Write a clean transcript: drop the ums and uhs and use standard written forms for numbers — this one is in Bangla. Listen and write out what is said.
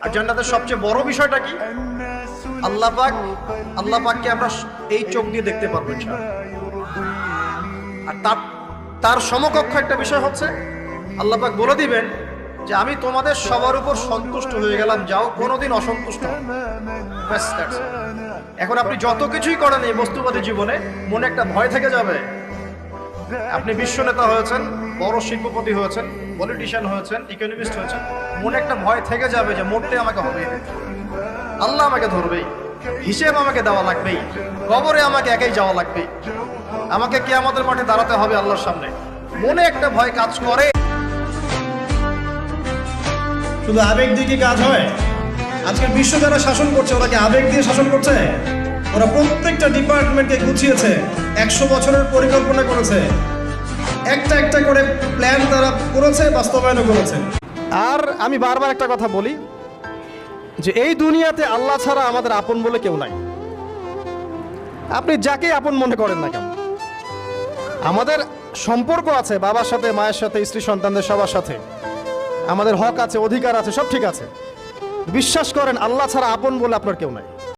আর জান্নাতের সবচেয়ে বড় বিষয়টা কি? আল্লাহ পাককে আমরা এই চোখ দিয়ে দেখতে পারবো ইনশাআল্লাহ। আর তার সমকক্ষ একটা বিষয় হচ্ছে আল্লাহ পাক বলে দিবেন যে আমি তোমাদের সবার উপর সন্তুষ্ট হয়ে গেলাম, যাও কোনোদিন অসন্তুষ্ট হও। ব্যাস, that's all। এখন আপনি যত কিছুই করেন এই বস্তুবাদী জীবনে, মনে একটা ভয় থেকে যাবে। আপনি বিশ্ব নেতা হয়েছেন, বড় শিল্পপতি হয়েছেন, পলিটিশিয়ান হয়েছেন, ইকোনমিস্ট হয়েছেন, মনে একটা ভয় থেকে যাবে যে মরতে আমাকে হবে, আল্লাহ আমাকে ধরবেই, হিসেব আমাকে দেওয়া লাগবেই, কবরে আমাকে একাই যাওয়া লাগবেই, আমাকে কিয়ামতের মাঠে দাঁড়াতে হবে আল্লাহর সামনে। মনে একটা ভয় কাজ করে। শুধু আবেগ দিয়ে কি কাজ হয়? আজকের বিশ্ব যারা শাসন করছে ওরা কি আবেগ দিয়ে শাসন করছে? ওরা প্রত্যেকটা ডিপার্টমেন্টকে গুছিয়েছে, 100 বছরের পরিকল্পনা করেছে, একটা করে প্ল্যান তারা করেছে, বাস্তবায়ন করেছে। আর আমি বারবার একটা কথা বলি যে এই দুনিয়াতে আল্লাহ ছাড়া আমাদের আপন বলে কেউ নাই। আপনি যাকে আপন মনে করেন না কেন, আমাদের সম্পর্ক আছে বাবার সাথে, মায়ের সাথে, স্ত্রী সন্তানদের সবার সাথে, আমাদের হক আছে, অধিকার আছে, সব ঠিক আছে। বিশ্বাস করেন আল্লাহ ছাড়া আপন বলে আপনার কেউ নাই।